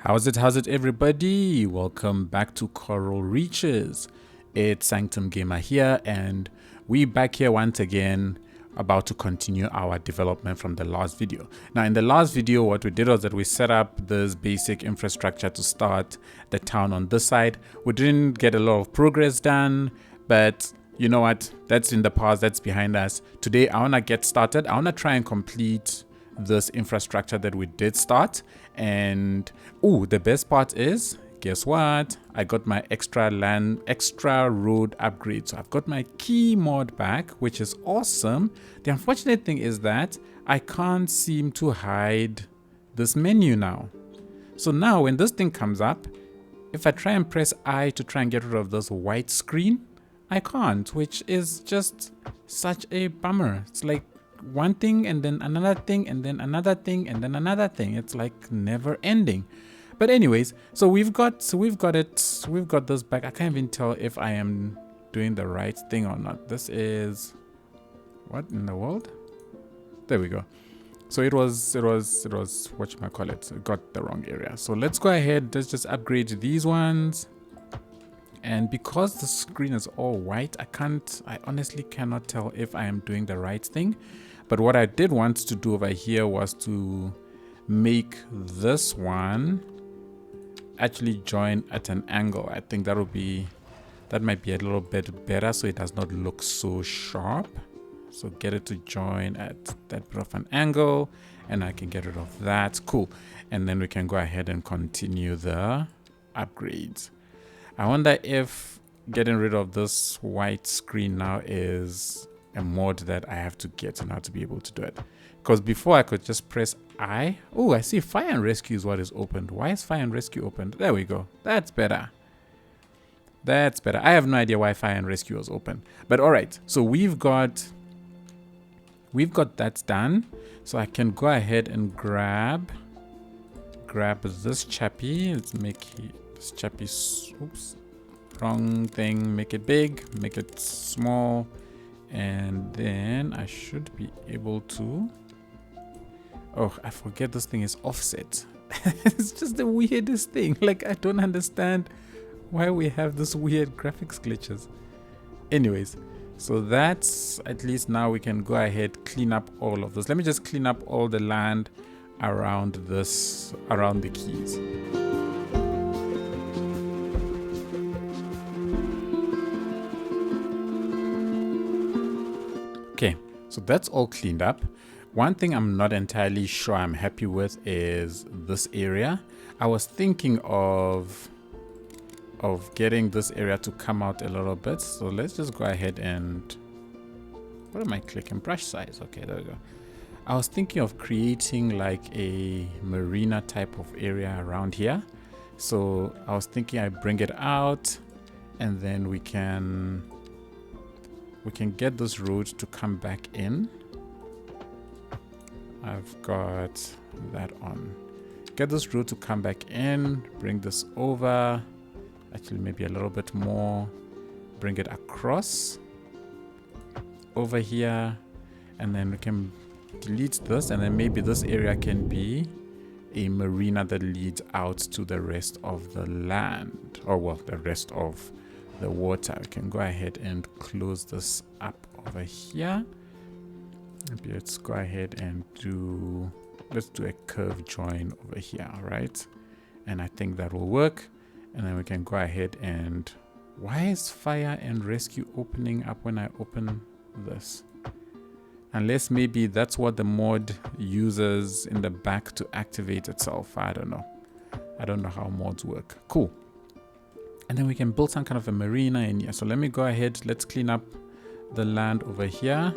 How's it everybody? Welcome back to Coral Reeches. It's Sanctum Gamer here and we back here once again about to continue our development from the last video. Now in the last video what we did was that we set up this basic infrastructure to start the town on this side. We didn't get a lot of progress done, but you know what? That's in the past, that's behind us. Today I want to get started. I want to try and complete this infrastructure that we did start. And the best part is, guess what? I got my extra road upgrade. So I've got my key mod back, which is awesome. The unfortunate thing is that I can't seem to hide this menu now. So now when this thing comes up, if I try and press I to try and get rid of this white screen, I can't, which is just such a bummer. It's like one thing and then another thing and then another thing and then another thing. It's like never ending. But anyways, so we've got this back. I can't even tell if I am doing the right thing or not. This is what in the world? There we go. So it was whatchamacallit, it got the wrong area. So let's go ahead, let's just upgrade these ones. And because the screen is all white, I honestly cannot tell if I am doing the right thing. But what I did want to do over here was to make this one actually join at an angle. I think that might be a little bit better so it does not look so sharp. So get it to join at that bit of an angle and I can get rid of that. Cool. And then we can go ahead and continue the upgrades. I wonder if getting rid of this white screen now is a mod that I have to get in order to be able to do it. Because before I could just press I. Oh, I see fire and rescue is what is opened. Why is fire and rescue opened? There we go. That's better. That's better. I have no idea why fire and rescue was open. But all right. So we've got that done. So I can go ahead and grab this chappy. Let's make this chappy, oops, wrong thing. Make it big, make it small. And then I should be able to, oh, I forget this thing is offset. It's just the weirdest thing. Like, I don't understand why we have this weird graphics glitches. Anyways, so that's, at least now we can go ahead, clean up all of this. Let me just clean up all the land around this, around the keys. Okay, so that's all cleaned up. One thing I'm not entirely sure I'm happy with is this area. I was thinking of getting this area to come out a little bit. So let's just go ahead and, what am I clicking? Brush size. Okay, there we go. I was thinking of creating like a marina type of area around here. So I was thinking I bring it out and then we can get this road to come back in. I've got that on. Get this road to come back in, bring this over, actually maybe a little bit more, bring it across over here, and then we can delete this, and then maybe this area can be a marina that leads out to the rest of the land, or well, the rest of the water. We can go ahead and close this up over here. Maybe let's go ahead and let's do a curve join over here. All right, and I think that will work. And then we can go ahead and, why is fire and rescue opening up when I open this? Unless maybe that's what the mod uses in the back to activate itself. I don't know how mods work. Cool. And then we can build some kind of a marina in here. So let me go ahead. Let's clean up the land over here.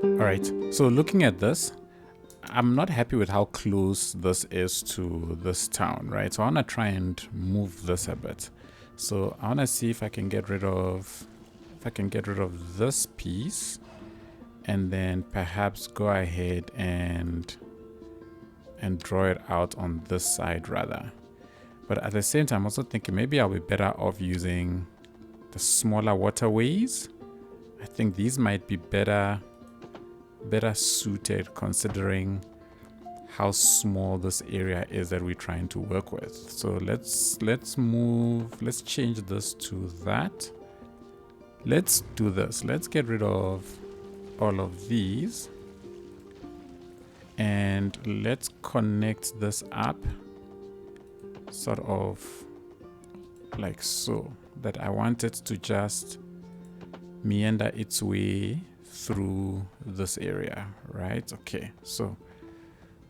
All right. So looking at this, I'm not happy with how close this is to this town, right? So I want to try and move this a bit. So I want to see if I can get rid of this piece and then perhaps go ahead and draw it out on this side rather. But at the same time, I'm also thinking maybe I'll be better off using the smaller waterways. I think these might be better suited considering how small this area is that we're trying to work with. So let's change this to that. Let's do this. Let's get rid of all of these and let's connect this up sort of like so, that I want it to just meander its way through this area, right? Okay, so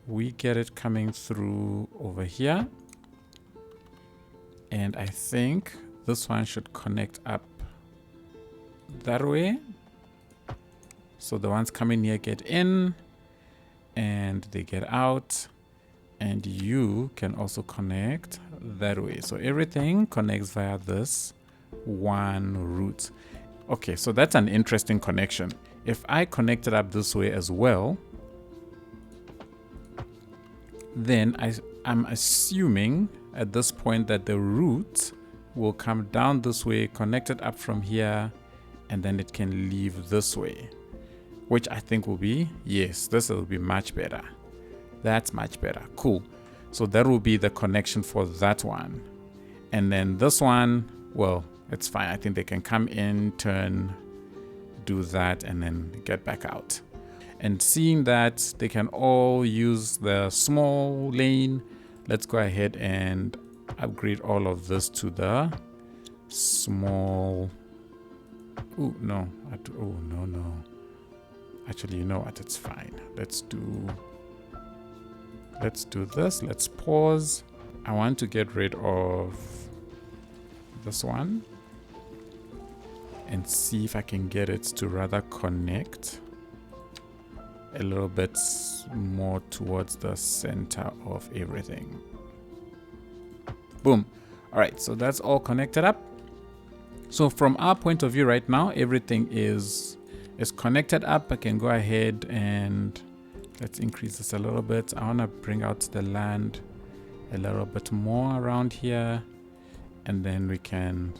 we get it coming through over here, and I think this one should connect up that way. So the ones coming here get in and they get out, and you can also connect that way. So everything connects via this one route. Okay, so that's an interesting connection. If I connect it up this way as well, then I'm assuming at this point that the route will come down this way, connect it up from here, and then it can leave this way, which I think will be, yes, this will be much better. That's much better. Cool. So that will be the connection for that one. And then this one, well, it's fine. I think they can come in, turn, do that, and then get back out. And seeing that they can all use the small lane, let's go ahead and upgrade all of this to the small. Oh, no. Oh, no. Actually, you know what? It's fine. Let's do this. Let's pause. I want to get rid of this one and see if I can get it to rather connect a little bit more towards the center of everything. Boom. All right, so that's all connected up. So from our point of view right now, everything is connected up. I can go ahead and let's increase this a little bit. I want to bring out the land a little bit more around here, and then we can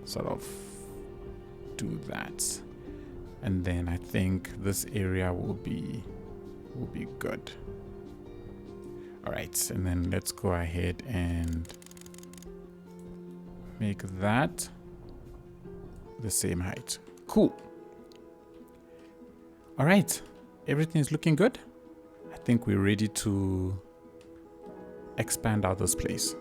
sort of do that. And then I think this area will be good. All right, and then let's go ahead and make that the same height. Cool. All right, everything is looking good. I think we're ready to expand out this place.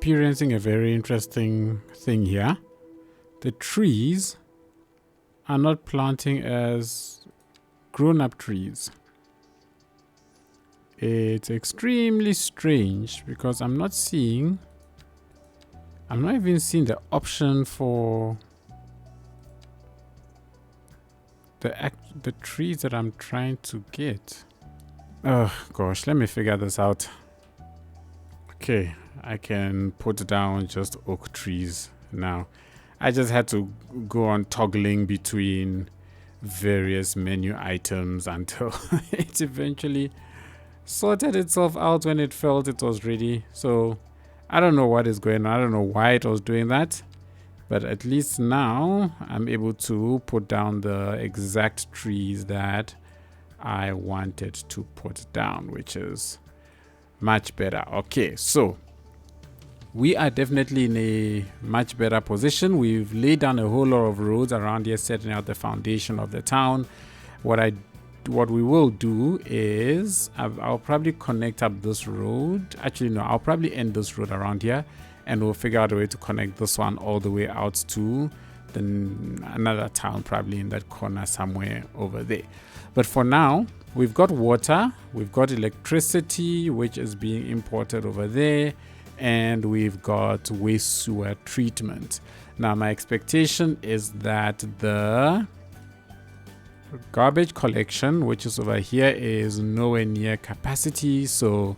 experiencing a very interesting thing here. The trees are not planting as grown-up trees. It's extremely strange because I'm not even seeing the option for the trees that I'm trying to get. Oh gosh, let me figure this out. Okay, I can put down just oak trees now. I just had to go on toggling between various menu items until it eventually sorted itself out when it felt it was ready. So I don't know what is going on. I don't know why it was doing that, but at least now I'm able to put down the exact trees that I wanted to put down, which is much better. Okay, so we are definitely in a much better position. We've laid down a whole lot of roads around here, setting out the foundation of the town. What we will do is I'll probably connect up this road. Actually, no, I'll probably end this road around here, and we'll figure out a way to connect this one all the way out to another town, probably in that corner somewhere over there. But for now, we've got water, we've got electricity, which is being imported over there, and we've got waste sewer treatment. Now, my expectation is that the garbage collection, which is over here, is nowhere near capacity. So,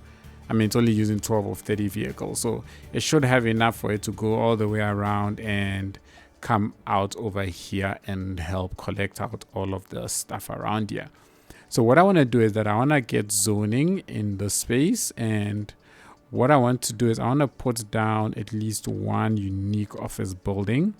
I mean, it's only using 12 of 30 vehicles. So, it should have enough for it to go all the way around and come out over here and help collect out all of the stuff around here. So, what I want to do is that I want to get zoning in the space, and what I want to do is I want to put down at least one unique office building,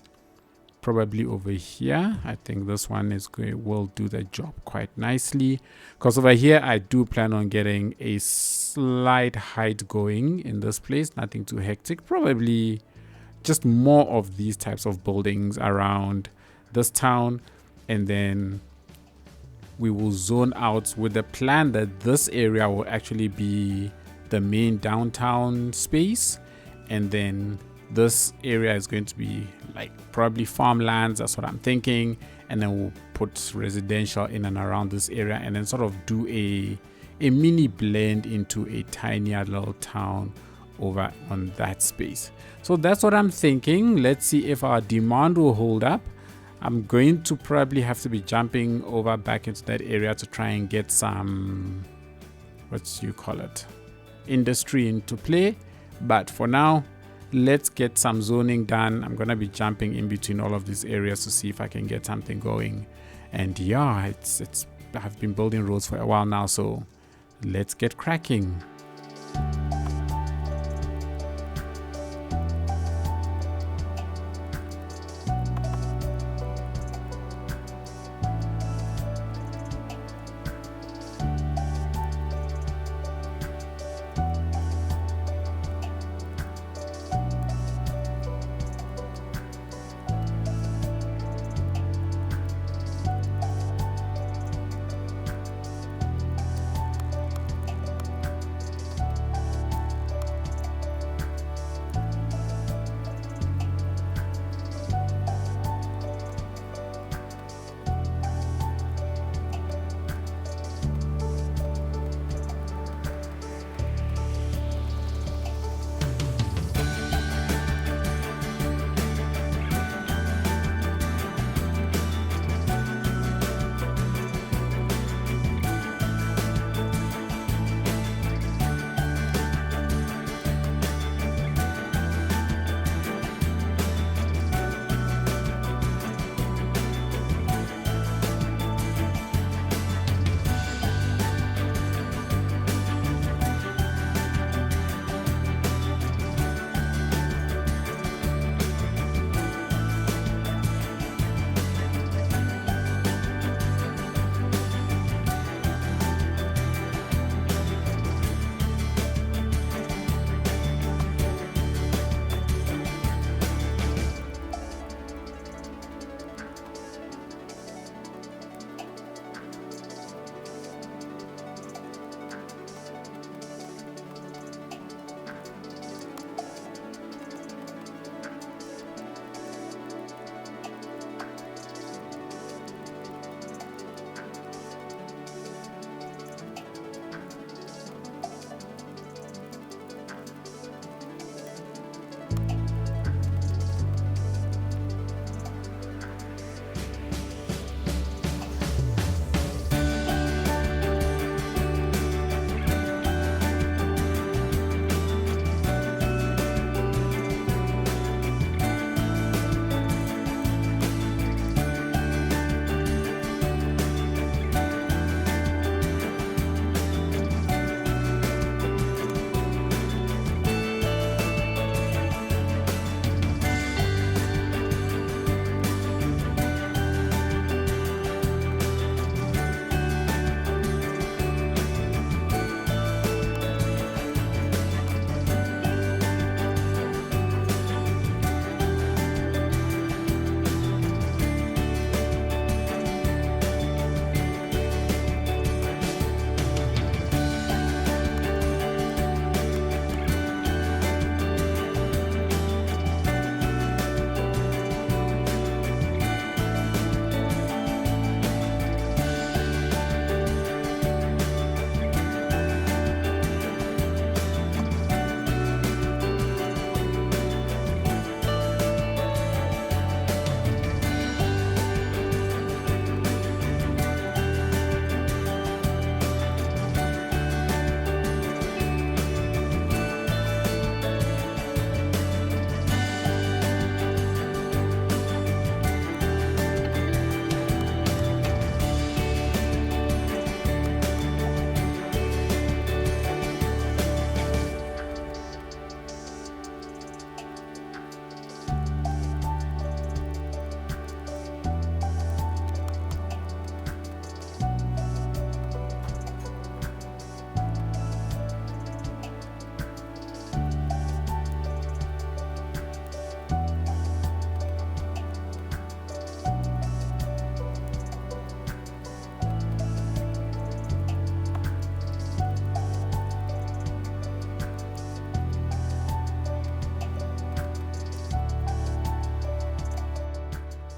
probably over here. I think this one will do the job quite nicely, because over here I do plan on getting a slight height going in this place. Nothing too hectic, probably just more of these types of buildings around this town, and then we will zone out with the plan that this area will actually be the main downtown space, and then this area is going to be like probably farmlands. That's what I'm thinking, and then we'll put residential in and around this area, and then sort of do a mini blend into a tinier little town over on that space. So that's what I'm thinking. Let's see if our demand will hold up. I'm going to probably have to be jumping over back into that area to try and get some, industry into play. But for now, let's get some zoning done. I'm gonna be jumping in between all of these areas to see if I can get something going. And yeah, I've been building roads for a while now, so let's get cracking.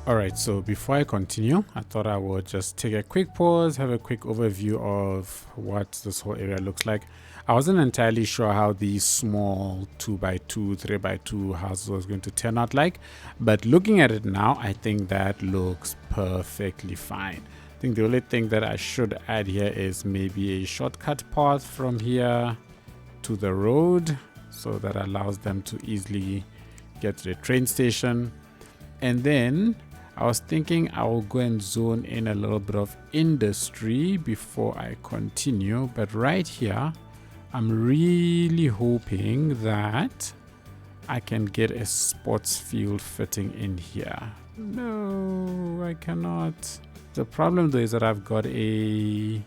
Alright, so before I continue, I thought I would just take a quick pause, have a quick overview of what this whole area looks like. I wasn't entirely sure how these small 2x2, 3x2 houses was going to turn out like, but looking at it now, I think that looks perfectly fine. I think the only thing that I should add here is maybe a shortcut path from here to the road, so that allows them to easily get to the train station. And then I was thinking I will go and zone in a little bit of industry before I continue. But right here, I'm really hoping that I can get a sports field fitting in here. No, I cannot. The problem though is that I've got a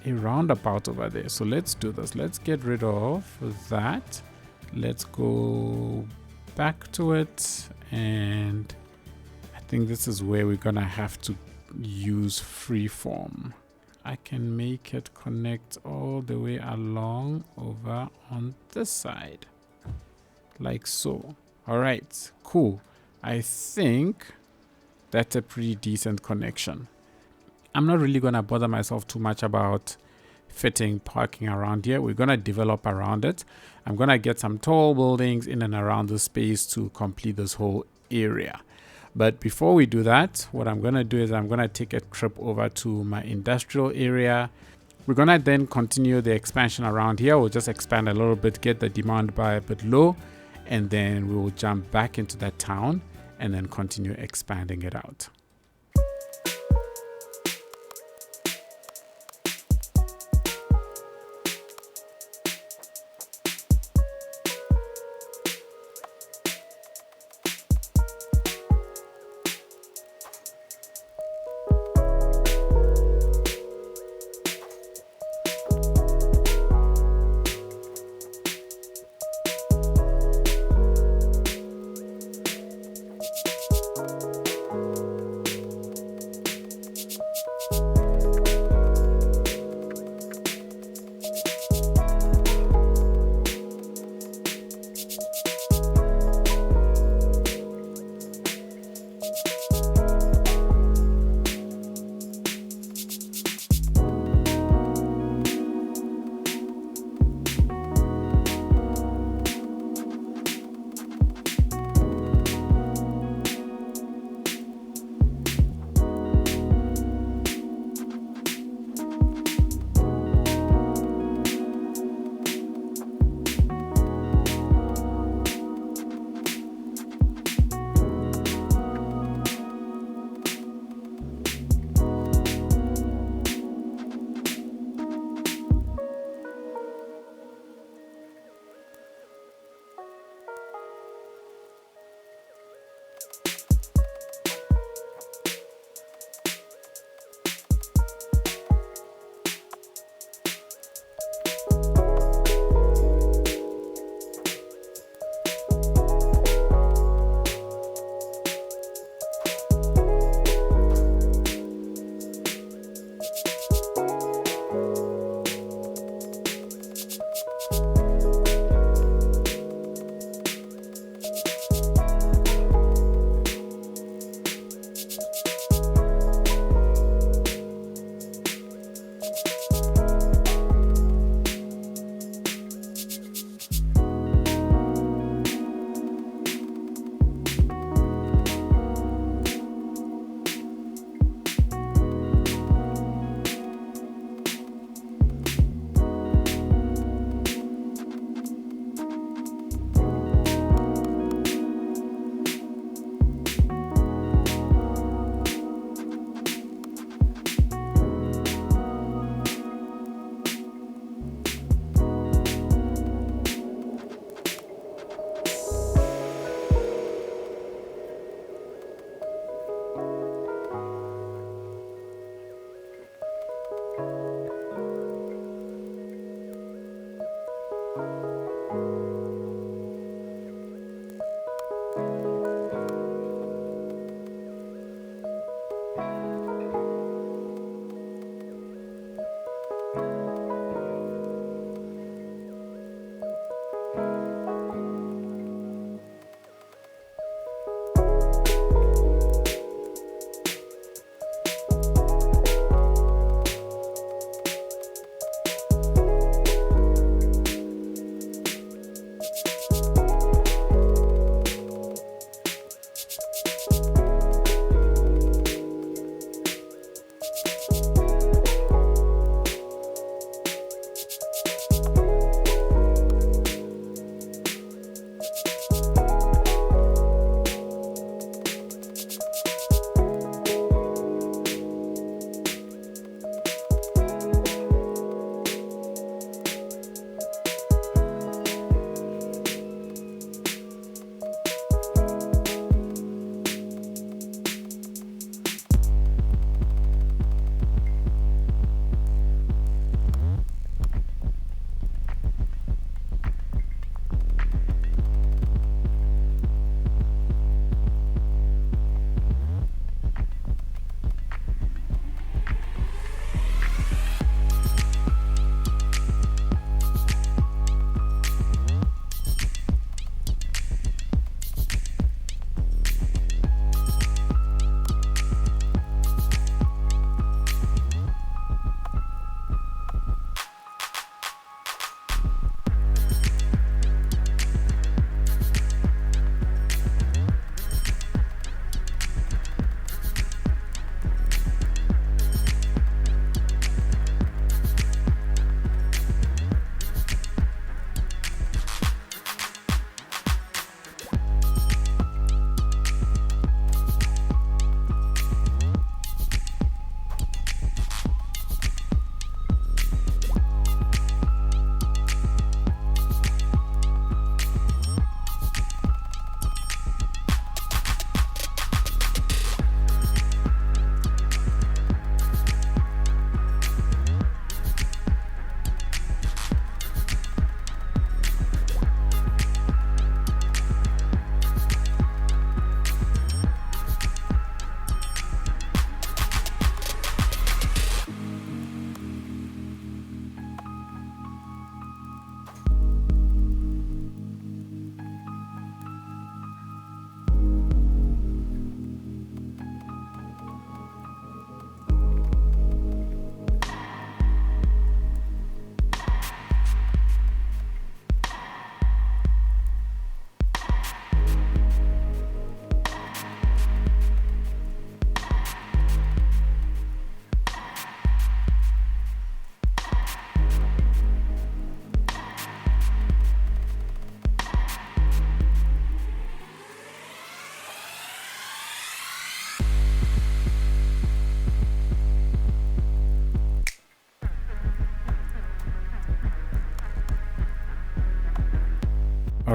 roundabout over there. So let's do this. Let's get rid of that. Let's go back to it, and I think this is where we're gonna have to use freeform. I can make it connect all the way along over on this side, like so. All right, cool. I think that's a pretty decent connection. I'm not really gonna bother myself too much about fitting parking around here. We're gonna develop around it. I'm gonna get some tall buildings in and around the space to complete this whole area. But before we do that, what I'm gonna do is I'm gonna take a trip over to my industrial area. We're gonna then continue the expansion around here. We'll just expand a little bit, get the demand by a bit low, and then we will jump back into that town and then continue expanding it out.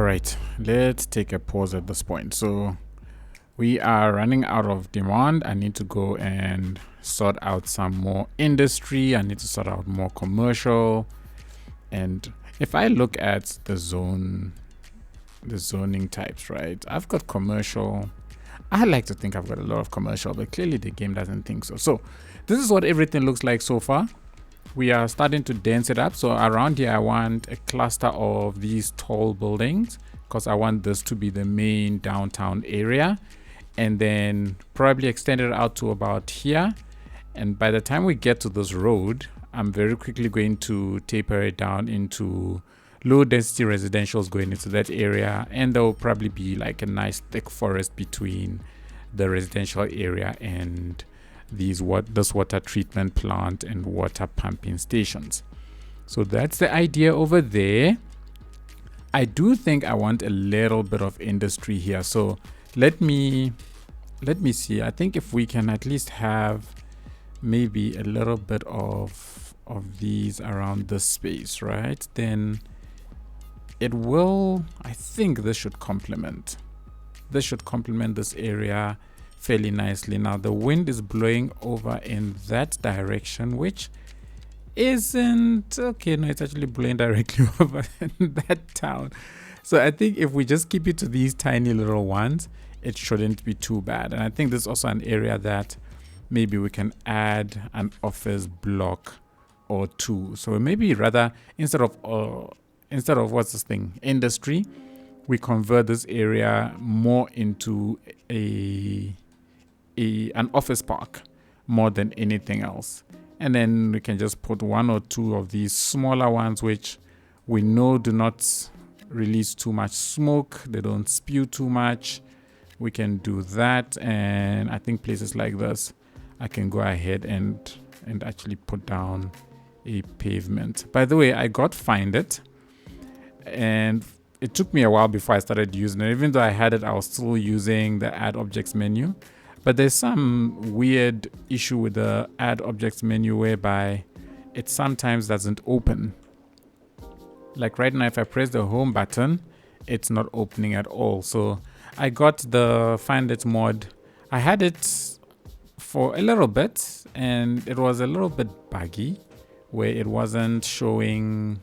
right, let's take a pause at this point. So we are running out of demand. I need to go and sort out some more industry. I need to sort out more commercial. And if I look at the zoning types, right? I've got commercial. I like to think I've got a lot of commercial, but clearly the game doesn't think so. So this is what everything looks like so far. We are starting to dense it up. So around here, I want a cluster of these tall buildings because I want this to be the main downtown area, and then probably extend it out to about here. And by the time we get to this road, I'm very quickly going to taper it down into low density residentials going into that area, and there will probably be like a nice thick forest between the residential area and this water treatment plant and water pumping stations. So that's the idea over there. I do think I want a little bit of industry here, so let me see. I think if we can at least have maybe a little bit of these around this space, right, then it will, I think this should complement this area fairly nicely. Now the wind is blowing over in that direction, which isn't okay. No, it's actually blowing directly over in that town. So I think if we just keep it to these tiny little ones, it shouldn't be too bad. And I think there's also an area that maybe we can add an office block or two. So maybe rather instead of what's this thing, industry, we convert this area more into an office park more than anything else. And then we can just put one or two of these smaller ones which we know do not release too much smoke, they don't spew too much. We can do that. And I think places like this, I can go ahead and actually put down a pavement. By the way, I got Find It, and it took me a while before I started using it. Even though I had it, I was still using the Add Objects menu. But there's some weird issue with the Add Objects menu whereby it sometimes doesn't open. Like right now, if I press the home button, it's not opening at all. So I got the Find It mod. I had it for a little bit and it was a little bit buggy where it wasn't showing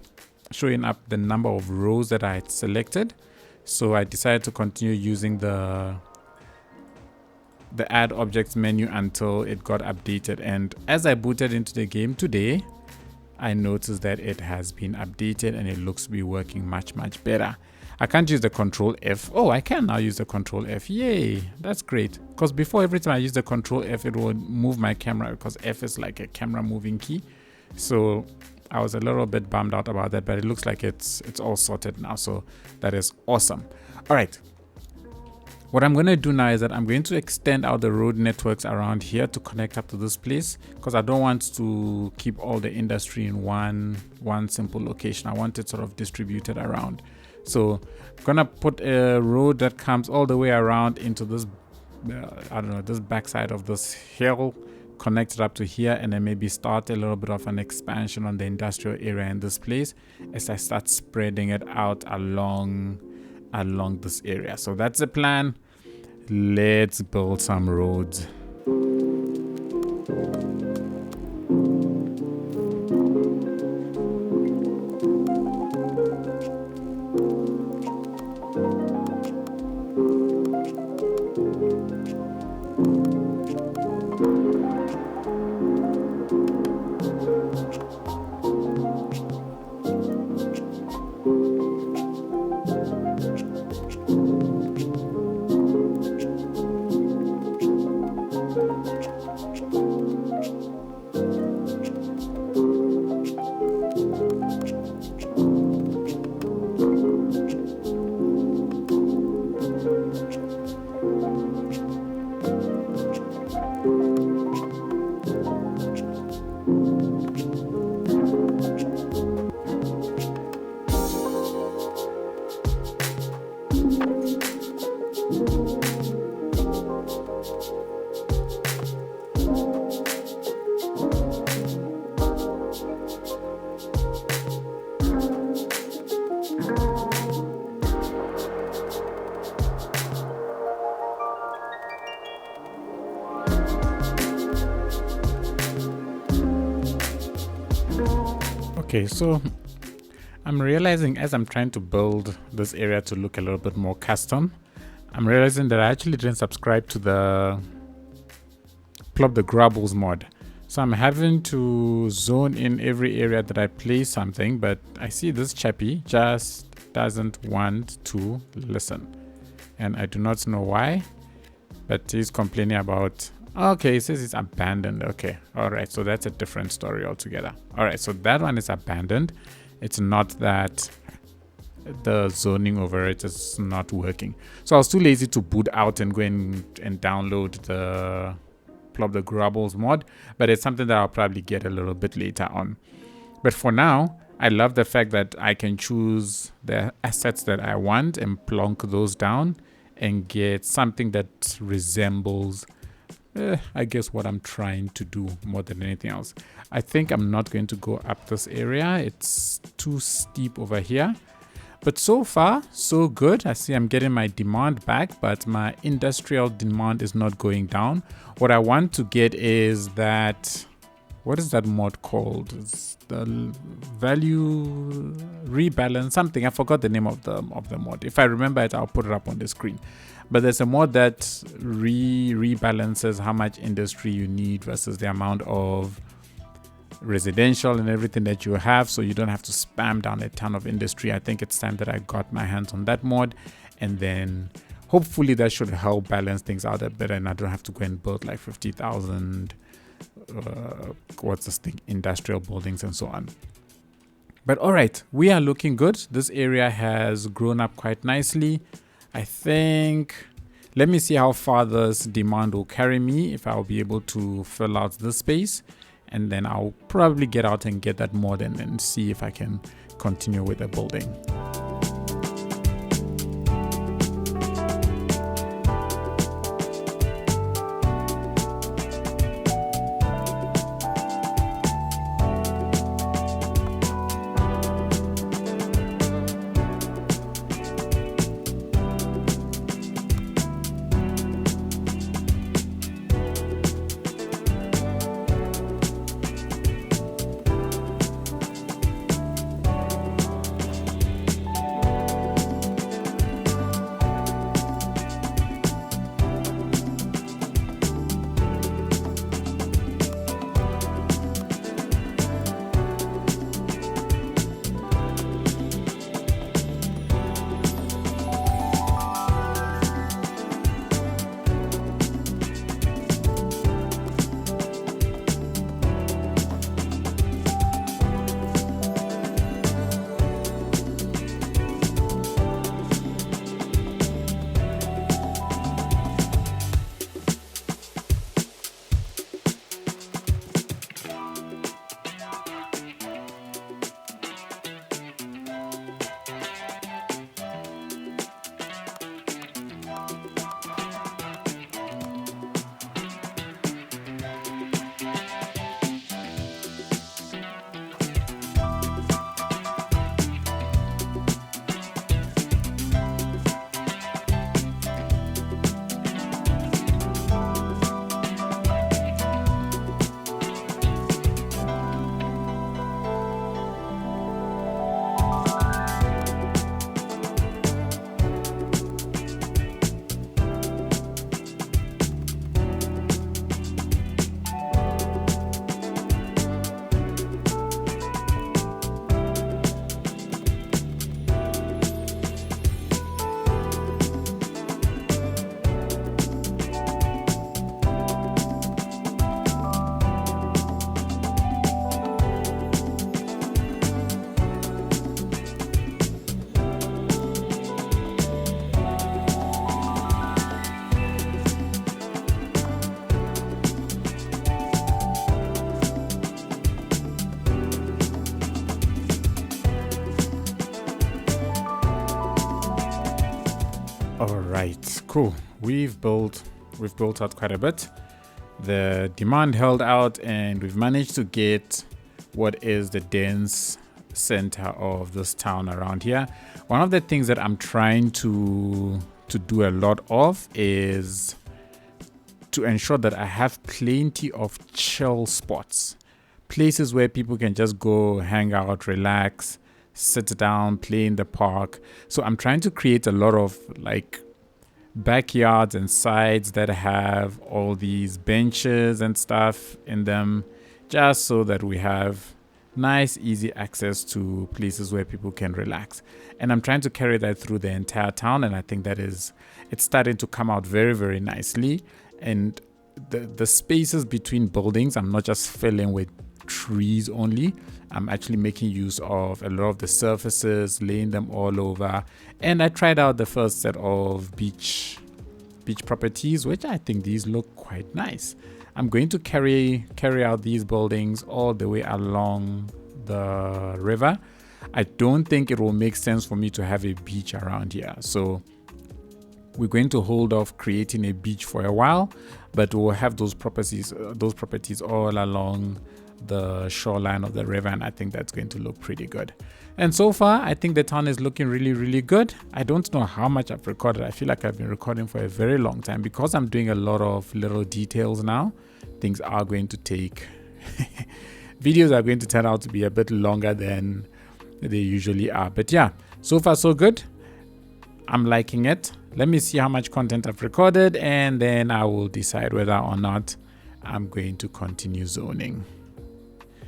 up the number of rows that I had selected. So I decided to continue using the Add Objects menu until it got updated. And as I booted into the game today, I noticed that it has been updated and it looks to be working much better. I can't use the Control F. Oh, I can now use the Control F. Yay, that's great. Because before, every time I use the Control F, it would move my camera because F is like a camera moving key. So I was a little bit bummed out about that, but it looks like it's all sorted now. So that is awesome. All right. What I'm going to do now is that I'm going to extend out the road networks around here to connect up to this place, because I don't want to keep all the industry in one simple location. I want it sort of distributed around. So I'm going to put a road that comes all the way around into this, this backside of this hill, connect it up to here, and then maybe start a little bit of an expansion on the industrial area in this place as I start spreading it out along this area. So that's the plan. Let's build some roads. Okay, so I'm realizing as I'm trying to build this area to look a little bit more custom, I'm realizing that I actually didn't subscribe to the Plop the Grubbles mod. So I'm having to zone in every area that I place something, but I see this chappy just doesn't want to listen. And I do not know why, but he's complaining about, okay, he says it's abandoned. Okay, all right, so that's a different story altogether. All right, so that one is abandoned. It's not that the zoning over it is not working. So I was too lazy to boot out and go and download the Plop the Grubbles mod, but it's something that I'll probably get a little bit later on. But for now, I love the fact that I can choose the assets that I want and plonk those down and get something that resembles I guess what I'm trying to do more than anything else. I think I'm not going to go up this area. It's too steep over here. But so far, so good. I see I'm getting my demand back, but my industrial demand is not going down. What I want to get is that, what is that mod called? It's the value rebalance something. I forgot the name of the mod. If I remember it, I'll put it up on the screen. But there's a mod that rebalances how much industry you need versus the amount of residential and everything that you have, so you don't have to spam down a ton of industry. I think it's time that I got my hands on that mod, and then hopefully that should help balance things out a bit, and I don't have to go and build like 50,000 what's this thing, industrial buildings and so on. But all right, we are looking good. This area has grown up quite nicely. I think, let me see how far this demand will carry me, if I'll be able to fill out this space, and then I'll probably get out and get that mod and then see if I can continue with the building. All right, cool. We've built out quite a bit. The demand held out, and we've managed to get what is the dense center of this town around here. One of the things that I'm trying to do a lot of is to ensure that I have plenty of chill spots, places where people can just go hang out, relax, sit down, play in the park. So I'm trying to create a lot of like backyards and sides that have all these benches and stuff in them, just so that we have nice, easy access to places where people can relax. And I'm trying to carry that through the entire town, and I think it's starting to come out very, very nicely. And the spaces between buildings, I'm not just filling with trees only. I'm actually making use of a lot of the surfaces, laying them all over. And I tried out the first set of beach properties, which I think these look quite nice. I'm going to carry out these buildings all the way along the river. I don't think it will make sense for me to have a beach around here. So we're going to hold off creating a beach for a while, but we'll have those properties all along the shoreline of the river, and I think that's going to look pretty good. And so far, I think the town is looking really, really good. I don't know how much I've recorded. I feel like I've been recording for a very long time because I'm doing a lot of little details now. Things are going to take videos are going to turn out to be a bit longer than they usually are. But yeah, so far so good. I'm liking it. Let me see how much content I've recorded, and then I will decide whether or not I'm going to continue zoning.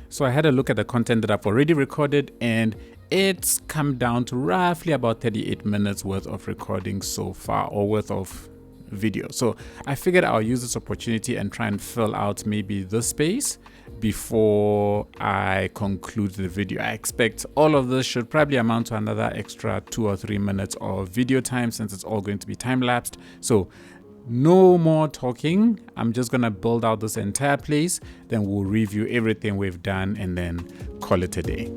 So I had a look at the content that I've already recorded, and it's come down to roughly about 38 minutes worth of recording so far, or worth of video. So I figured I'll use this opportunity and try and fill out maybe this space before I conclude the video. I expect all of this should probably amount to another extra 2 or 3 minutes of video time, since it's all going to be time lapsed. So no more talking. I'm just gonna build out this entire place, then we'll review everything we've done and then call it a day.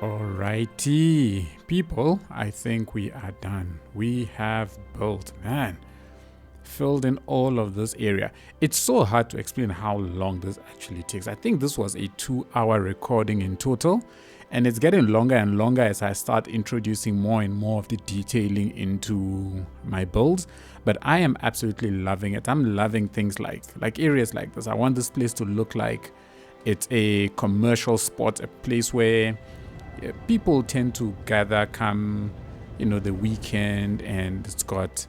Alrighty, people, I think we are done. We have built, man, filled in all of this area. It's so hard to explain how long this actually takes. I think this was a 2-hour recording in total, and it's getting longer and longer as I start introducing more and more of the detailing into my builds. But I am absolutely loving it. I'm loving things like areas like this. I want this place to look like it's a commercial spot, a place where people tend to gather come, the weekend, and it's got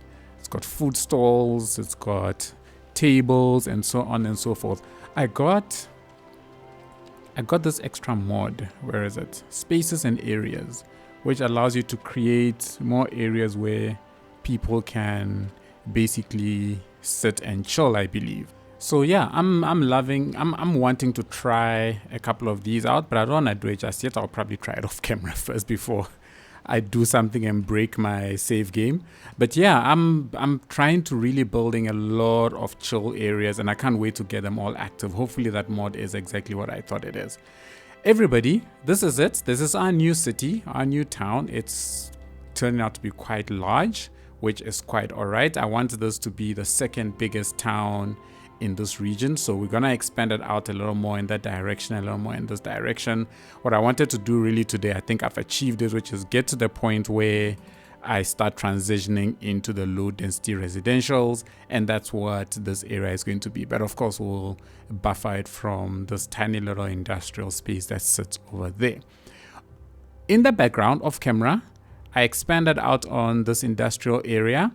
food stalls, it's got tables, and so on and so forth. I got this extra mod, where is it? Spaces and areas, which allows you to create more areas where people can basically sit and chill, I believe. So yeah, I'm wanting to try a couple of these out, but I don't want to do it just yet. I'll probably try it off camera first before I do something and break my save game. But yeah, I'm trying to really building a lot of chill areas, and I can't wait to get them all active. Hopefully that mod is exactly what I thought it is. Everybody, this is it. This is our new city, our new town. It's turning out to be quite large, which is quite alright. I want this to be the second biggest town in this region, so we're gonna expand it out a little more in that direction, a little more in this direction. What I wanted to do really today, I think I've achieved it, which is get to the point where I start transitioning into the low density residentials, and that's what this area is going to be. But of course, we'll buffer it from this tiny little industrial space that sits over there. In the background off camera, I expanded out on this industrial area.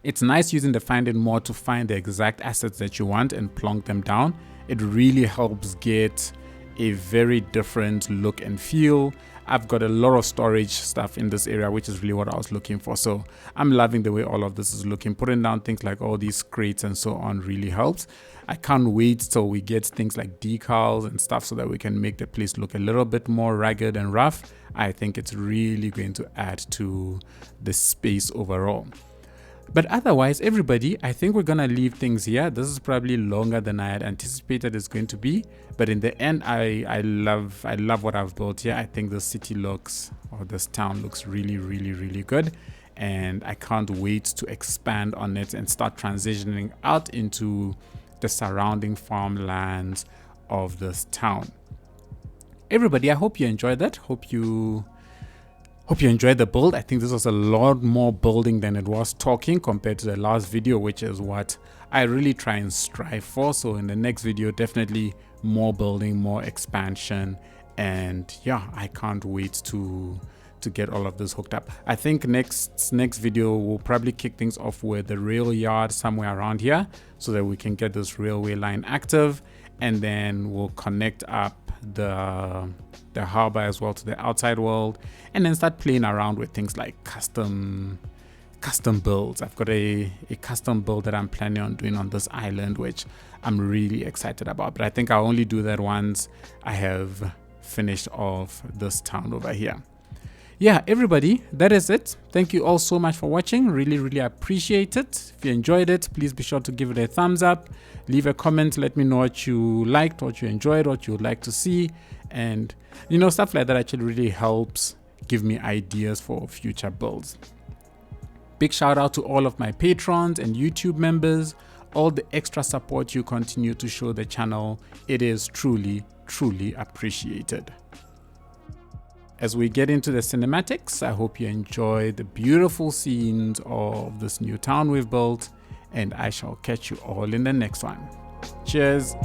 It's nice using the find it mod to find the exact assets that you want and plonk them down. It really helps get a very different look and feel. I've got a lot of storage stuff in this area, which is really what I was looking for. So I'm loving the way all of this is looking. Putting down things like all these crates and so on really helps. I can't wait till we get things like decals and stuff so that we can make the place look a little bit more rugged and rough. I think it's really going to add to the space overall. But otherwise, everybody, I think we're gonna leave things here. This is probably longer than I had anticipated it's going to be, but in the end, I love what I've built here. I think the city looks, or this town looks really, really, really good, and I can't wait to expand on it and start transitioning out into the surrounding farmlands of this town. Everybody, I hope you enjoyed that. Hope you enjoyed the build. I think this was a lot more building than it was talking compared to the last video, which is what I really try and strive for. So in the next video, definitely more building, more expansion, and yeah, I can't wait to get all of this hooked up. I think next video we'll probably kick things off with the rail yard somewhere around here so that we can get this railway line active, and then we'll connect up the harbor as well to the outside world, and then start playing around with things like custom builds. I've got a custom build that I'm planning on doing on this island, which I'm really excited about, but I think I'll only do that once I have finished off this town over here. Yeah, everybody, that is it. Thank you all so much for watching. Really appreciate it. If you enjoyed it, please be sure to give it a thumbs up. Leave a comment. Let me know what you liked, what you enjoyed, what you would like to see. And, stuff like that actually really helps give me ideas for future builds. Big shout out to all of my patrons and YouTube members. All the extra support you continue to show the channel. It is truly appreciated. As we get into the cinematics, I hope you enjoy the beautiful scenes of this new town we've built, and I shall catch you all in the next one. Cheers!